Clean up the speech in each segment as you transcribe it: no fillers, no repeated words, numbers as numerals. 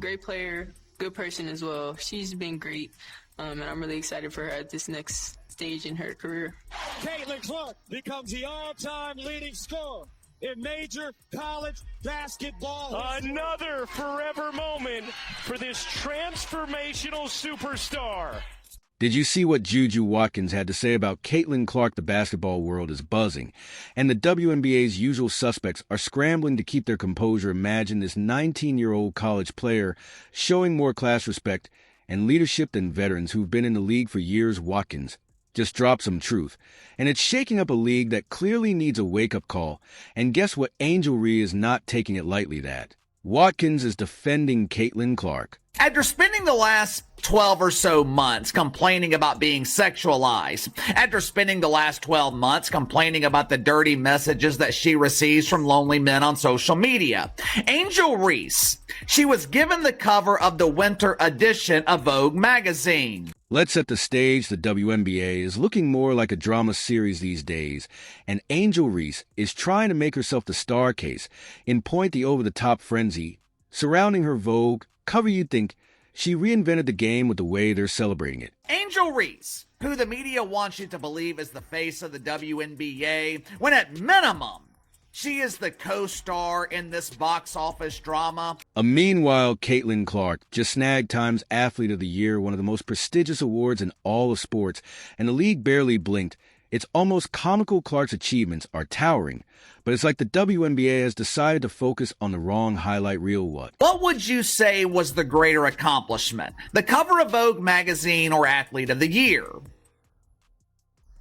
Great player, good person as well. She's been great, and I'm really excited for her at this next stage in her career. Caitlin Clark becomes the all-time leading scorer in major college basketball. Another forever moment for this transformational superstar. Did you see what JuJu Watkins had to say about Caitlin Clark? The basketball world is buzzing, and the WNBA's usual suspects are scrambling to keep their composure. Imagine this 19-year-old college player showing more class respect and leadership than veterans who've been in the league for years. Watkins just dropped some truth, and it's shaking up a league that clearly needs a wake-up call. And guess what? Angel Reese is not taking it lightly. That Watkins is defending Caitlin Clark. After spending the last 12 or so months complaining about being sexualized, after spending the last 12 months complaining about the dirty messages that she receives from lonely men on social media, Angel Reese, she was given the cover of the winter edition of Vogue magazine. Let's set the stage. The WNBA is looking more like a drama series these days, and Angel Reese is trying to make herself the star case in point. The over-the-top frenzy surrounding her Vogue cover, you'd think she reinvented the game with the way they're celebrating it. Angel Reese, who the media wants you to believe is the face of the WNBA, when at minimum, she is the co-star in this box office drama. Meanwhile, Caitlin Clark just snagged Time's Athlete of the Year, one of the most prestigious awards in all of sports, and the league barely blinked. It's almost comical. Clark's achievements are towering, but it's like the WNBA has decided to focus on the wrong highlight reel. What would you say was the greater accomplishment? The cover of Vogue magazine or Athlete of the Year?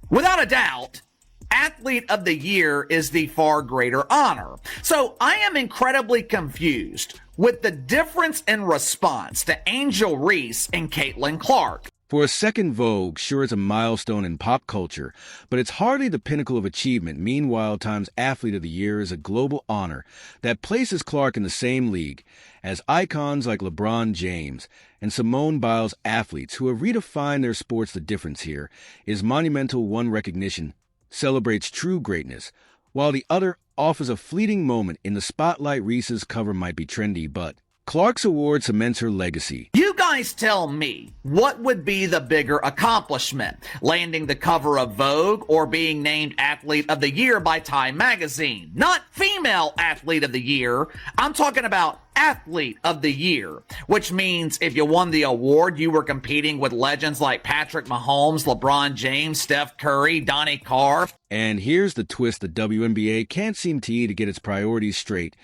Without a doubt, Athlete of the Year is the far greater honor. So I am incredibly confused with the difference in response to Angel Reese and Caitlin Clark. For a second, Vogue, sure, it's a milestone in pop culture, but it's hardly the pinnacle of achievement. Meanwhile, Time's Athlete of the Year is a global honor that places Clark in the same league as icons like LeBron James and Simone Biles. Athletes who have redefined their sports. The difference here is monumental. One recognition celebrates true greatness, while the other offers a fleeting moment in the spotlight. Reese's cover might be trendy, but Clark's award cements her legacy. You guys tell me, what would be the bigger accomplishment? Landing the cover of Vogue or being named Athlete of the Year by Time magazine? Not Female Athlete of the Year. I'm talking about Athlete of the Year, which means if you won the award, you were competing with legends like Patrick Mahomes, LeBron James, Steph Curry, Donnie Carr. And here's the twist. The WNBA can't seem to get its priorities straight.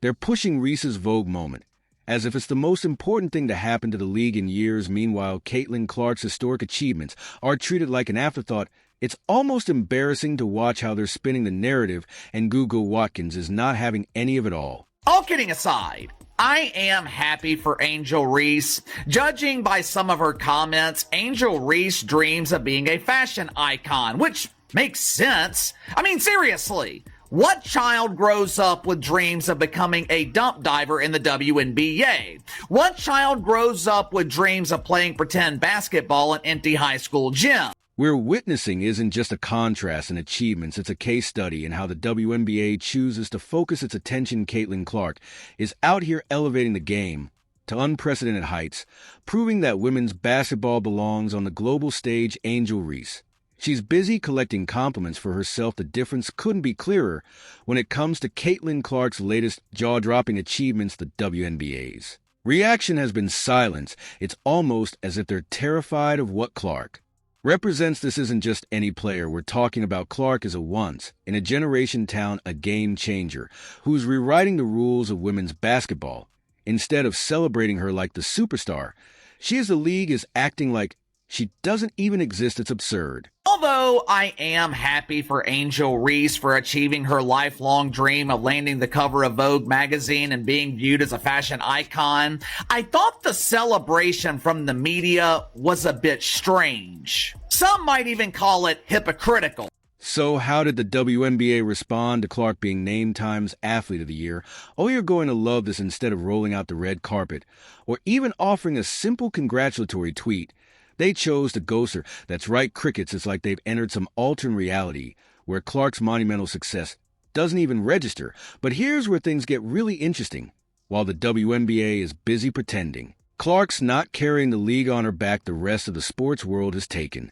They're pushing Reese's Vogue moment as if it's the most important thing to happen to the league in years. Meanwhile, Caitlin Clark's historic achievements are treated like an afterthought. It's almost embarrassing to watch how they're spinning the narrative, and JuJu Watkins is not having any of it all. All kidding aside, I am happy for Angel Reese. Judging by some of her comments, Angel Reese dreams of being a fashion icon, which makes sense. I mean, seriously. What child grows up with dreams of becoming a dump diver in the WNBA? What child grows up with dreams of playing pretend basketball in empty high school gym? We're witnessing isn't just a contrast in achievements, it's a case study in how the WNBA chooses to focus its attention. Caitlin Clark is out here elevating the game to unprecedented heights, proving that women's basketball belongs on the global stage. Angel Reese, she's busy collecting compliments for herself. The difference couldn't be clearer when it comes to Caitlin Clark's latest jaw-dropping achievements. The WNBA's reaction has been silence. It's almost as if they're terrified of what Clark represents. This isn't just any player. We're talking about Clark as a once-in-a-generation talent, a game-changer, who's rewriting the rules of women's basketball. Instead of celebrating her like the superstar, the league is acting like she doesn't even exist. It's absurd. Although I am happy for Angel Reese for achieving her lifelong dream of landing the cover of Vogue magazine and being viewed as a fashion icon, I thought the celebration from the media was a bit strange. Some might even call it hypocritical. So how did the WNBA respond to Clark being named Time's Athlete of the Year? Oh, you're going to love this. Instead of rolling out the red carpet or even offering a simple congratulatory tweet, they chose to ghost her. That's right, crickets. It's like they've entered some alternate reality where Clark's monumental success doesn't even register. But here's where things get really interesting. while the WNBA is busy pretending. Clark's not carrying the league on her back the rest of the sports world has taken.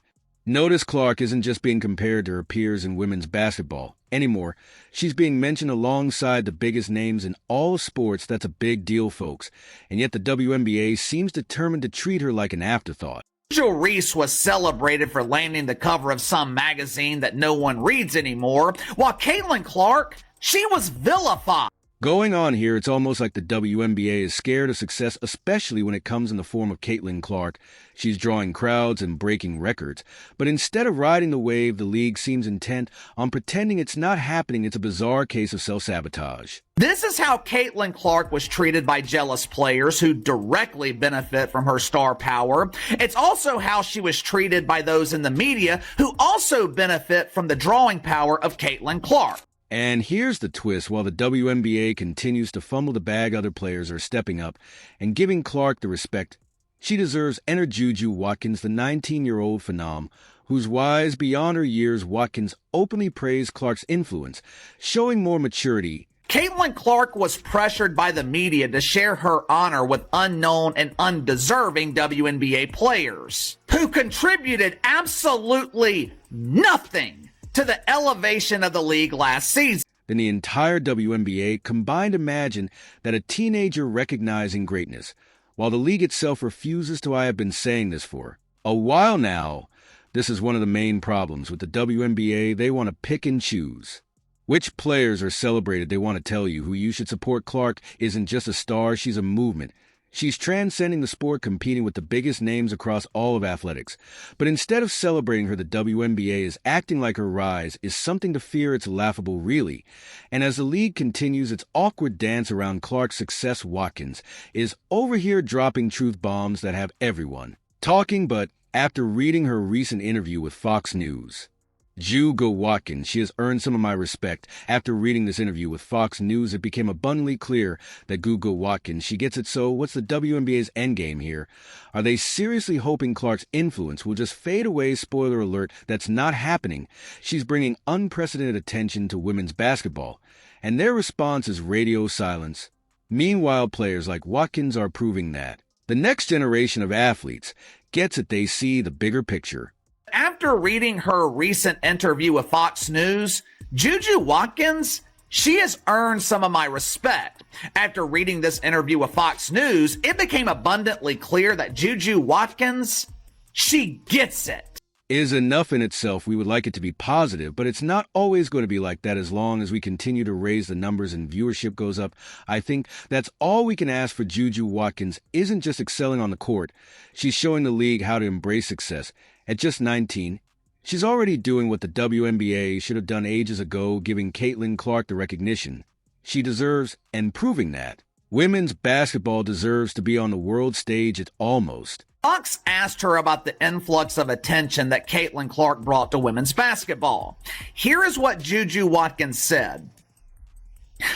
Notice Clark isn't just being compared to her peers in women's basketball anymore. She's being mentioned alongside the biggest names in all sports. That's a big deal, folks. And yet the WNBA seems determined to treat her like an afterthought. JuJu Reese was celebrated for landing the cover of some magazine that no one reads anymore, while Caitlin Clark, she was vilified. Going on here, it's almost like the WNBA is scared of success, especially when it comes in the form of Caitlin Clark. She's drawing crowds and breaking records. But instead of riding the wave, the league seems intent on pretending it's not happening. It's a bizarre case of self-sabotage. This is how Caitlin Clark was treated by jealous players who directly benefit from her star power. It's also how she was treated by those in the media who also benefit from the drawing power of Caitlin Clark. And here's the twist. While the WNBA continues to fumble the bag, other players are stepping up and giving Clark the respect she deserves. Enter JuJu Watkins, the 19-year-old phenom, who's wise beyond her years. Watkins openly praised Clark's influence, showing more maturity. Caitlin Clark was pressured by the media to share her honor with unknown and undeserving WNBA players who contributed absolutely nothing to the elevation of the league last season. Then the entire WNBA combined imagine that a teenager recognizing greatness, while the league itself refuses to. I have been saying this for a while now. This is one of the main problems with the WNBA. They want to pick and choose which players are celebrated. They want to tell you who you should support. Clark isn't just a star, she's a movement. She's transcending the sport, competing with the biggest names across all of athletics. But instead of celebrating her, the WNBA is acting like her rise is something to fear. It's laughable, really. And as the league continues its awkward dance around Clark's success, Watkins is over here dropping truth bombs that have everyone talking. But after reading her recent interview with Fox News, JuJu Watkins, she has earned some of my respect. After reading this interview with Fox News, it became abundantly clear that JuJu Watkins, she gets it. So what's the WNBA's endgame here? Are they seriously hoping Clark's influence will just fade away? Spoiler alert, that's not happening. She's bringing unprecedented attention to women's basketball, and their response is radio silence. Meanwhile, players like Watkins are proving that the next generation of athletes gets it. They see the bigger picture. After reading her recent interview with Fox News, JuJu Watkins, she has earned some of my respect. After reading this interview with Fox News, it became abundantly clear that JuJu Watkins, she gets it. Is enough in itself. We would like it to be positive, but it's not always going to be like that. As long as we continue to raise the numbers and viewership goes up, I think that's all we can ask for. JuJu Watkins isn't just excelling on the court. She's showing the league how to embrace success. At just 19, she's already doing what the WNBA should have done ages ago, giving Caitlin Clark the recognition she deserves and proving that women's basketball deserves to be on the world stage. It's almost. Fox asked her about the influx of attention that Caitlin Clark brought to women's basketball. Here is what JuJu Watkins said.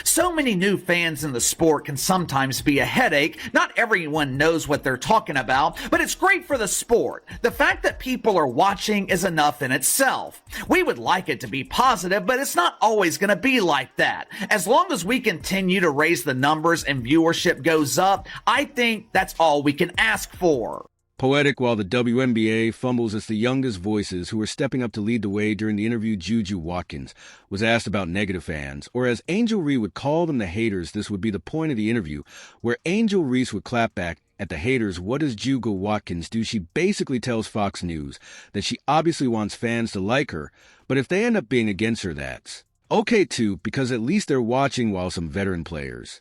So many new fans in the sport can sometimes be a headache. Not everyone knows what they're talking about, but it's great for the sport. The fact that people are watching is enough in itself. We would like it to be positive, but it's not always going to be like that. As long as we continue to raise the numbers and viewership goes up, I think that's all we can ask for. Poetic. While the WNBA fumbles, it's the youngest voices who are stepping up to lead the way. During the interview, JuJu Watkins was asked about negative fans, or as Angel Reese would call them, the haters. This would be the point of the interview, where Angel Reese would clap back at the haters. What does JuJu Watkins do? She basically tells Fox News that she obviously wants fans to like her, but if they end up being against her, that's okay too, because at least they're watching, while some veteran players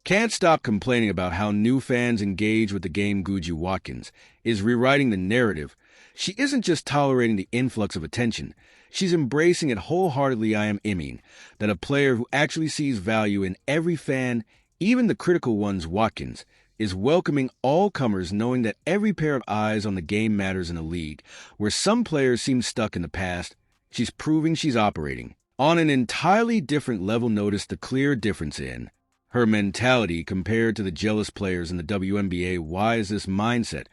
can't stop complaining about how new fans engage with the game. JuJu Watkins is rewriting the narrative. She isn't just tolerating the influx of attention. She's embracing it wholeheartedly. I am aiming that a player who actually sees value in every fan, even the critical ones. Watkins is welcoming all comers, knowing that every pair of eyes on the game matters in a league where some players seem stuck in the past. She's proving she's operating on an entirely different level. Notice the clear difference in Her mentality compared to the jealous players in the WNBA. Why is this mindset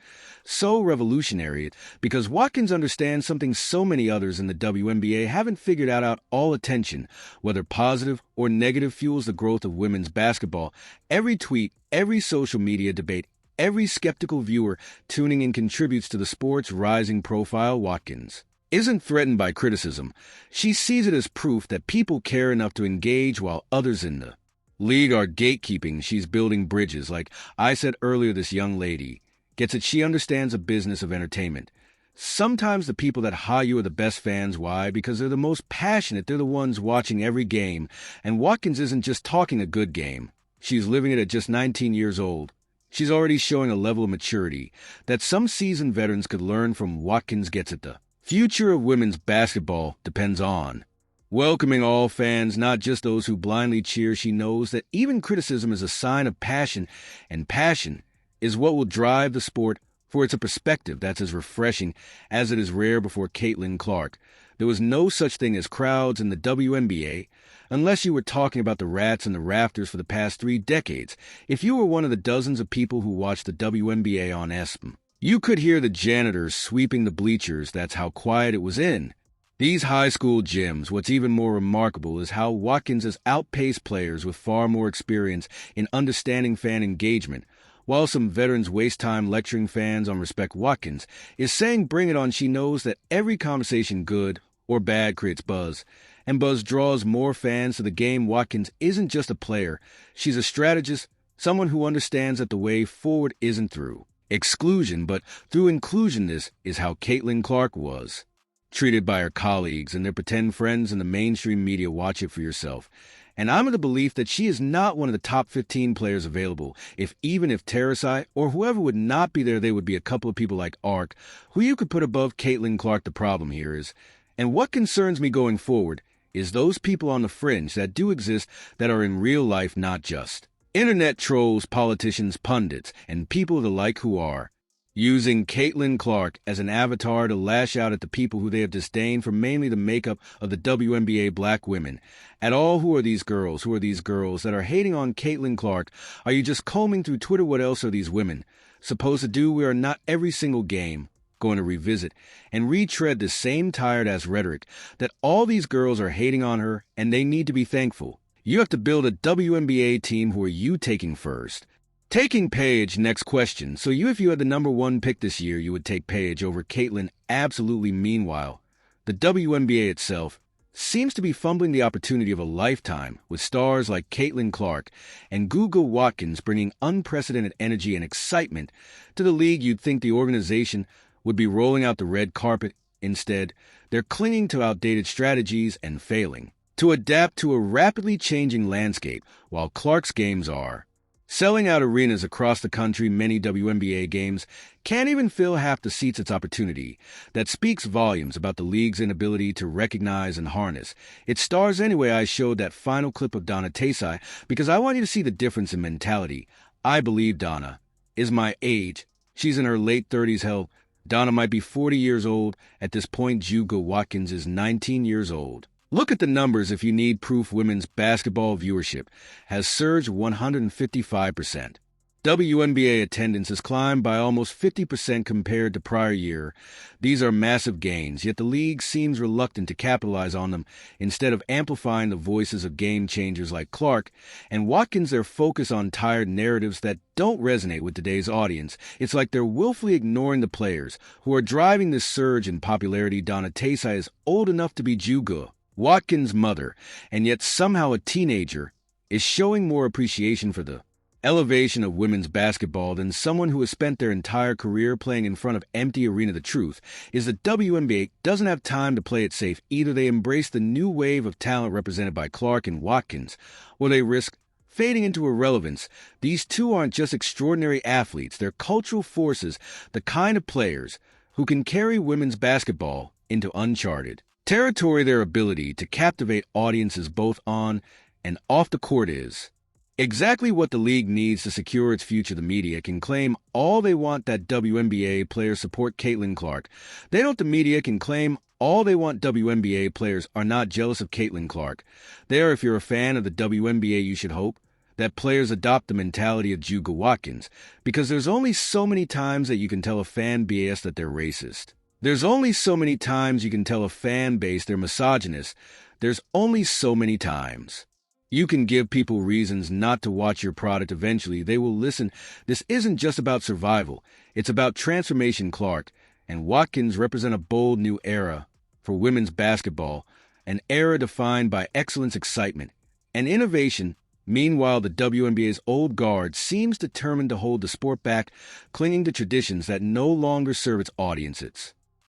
so revolutionary? Because Watkins understands something so many others in the WNBA haven't figured out. All attention, whether positive or negative, fuels the growth of women's basketball. Every tweet, every social media debate, every skeptical viewer tuning in contributes to the sport's rising profile. Watkins isn't threatened by criticism. She sees it as proof that people care enough to engage while others in the league are gatekeeping. She's building bridges. Like I said earlier, this young lady gets it. She understands the business of entertainment. Sometimes the people that hire you are the best fans. Why? Because they're the most passionate. They're the ones watching every game. And Watkins isn't just talking a good game. She's living it at just 19 years old. She's already showing a level of maturity that some seasoned veterans could learn from. Watkins gets it. The future of women's basketball depends on welcoming all fans, not just those who blindly cheer. She knows that even criticism is a sign of passion, and passion is what will drive the sport, for it's a perspective that's as refreshing as it is rare. Before Caitlin Clark, there was no such thing as crowds in the WNBA, unless you were talking about the rats in the rafters for the past 3 decades. If you were one of the dozens of people who watched the WNBA on ESPN, you could hear the janitors sweeping the bleachers. That's how quiet it was in these high school gyms. What's even more remarkable is how Watkins has outpaced players with far more experience in understanding fan engagement. While some veterans waste time lecturing fans on respect, Watkins is saying bring it on. She knows that every conversation, good or bad, creates buzz, and buzz draws more fans to the game. Watkins isn't just a player. She's a strategist, someone who understands that the way forward isn't through exclusion, but through inclusion. This is how Caitlin Clark was treated by her colleagues and their pretend friends in the mainstream media. Watch it for yourself. And I'm of the belief that she is not one of the top 15 players available. Even if Terasai or whoever would not be there, they would be a couple of people like Ark, who you could put above Caitlin Clark. The problem here is, and what concerns me going forward, is those people on the fringe that do exist that are in real life, not just internet trolls, politicians, pundits, and people the like who are using Caitlin Clark as an avatar to lash out at the people who they have disdained for mainly the makeup of the WNBA black women. At all, who are these girls? Who are these girls that are hating on Caitlin Clark? Are you just combing through Twitter? What else are these women supposed to do? We are not every single game going to revisit and retread the same tired-ass rhetoric that all these girls are hating on her, and they need to be thankful. You have to build a WNBA team. Who are you taking first? Taking Paige. Next question. So if you had the number 1 pick this year, you would take Paige over Caitlin? Absolutely. Meanwhile, the WNBA itself seems to be fumbling the opportunity of a lifetime, with stars like Caitlin Clark and JuJu Watkins bringing unprecedented energy and excitement to the league. You'd think the organization would be rolling out the red carpet. Instead, they're clinging to outdated strategies and failing to adapt to a rapidly changing landscape, while Clark's games are selling out arenas across the country. Many WNBA games can't even fill half the seats. Its opportunity that speaks volumes about the league's inability to recognize and harness its stars. Anyway, I showed that final clip of Donna Tasai because I want you to see the difference in mentality. I believe Donna is my age. She's in her late 30s. Hell, Donna might be 40 years old at this point. JuJu Watkins is 19 years old. Look at the numbers if you need proof. Women's basketball viewership has surged 155%. WNBA attendance has climbed by almost 50% compared to prior year. These are massive gains, yet the league seems reluctant to capitalize on them. Instead of amplifying the voices of game changers like Clark and Watkins, their focus on tired narratives that don't resonate with today's audience. It's like they're willfully ignoring the players who are driving this surge in popularity. Donna Tasai is old enough to be JuJu Watkins' mother, and yet somehow a teenager is showing more appreciation for the elevation of women's basketball than someone who has spent their entire career playing in front of empty arena. The truth is the WNBA doesn't have time to play it safe. Either they embrace the new wave of talent represented by Clark and Watkins, or they risk fading into irrelevance. These two aren't just extraordinary athletes, they're cultural forces, the kind of players who can carry women's basketball into uncharted territory. Their ability to captivate audiences both on and off the court is exactly what the league needs to secure its future. The media can claim all they want that WNBA players support Caitlin Clark. They don't. The media can claim all they want. WNBA players are not jealous of Caitlin Clark. They are. If you're a fan of the WNBA, you should hope that players adopt the mentality of JuJu Watkins, because there's only so many times that you can tell a fan base that they're racist. There's only so many times you can tell a fan base they're misogynist. There's only so many times. You can give people reasons not to watch your product. Eventually, they will listen. This isn't just about survival. It's about transformation. Clark and Watkins represent a bold new era for women's basketball, an era defined by excellence, excitement, and innovation. Meanwhile, the WNBA's old guard seems determined to hold the sport back, clinging to traditions that no longer serve its audiences.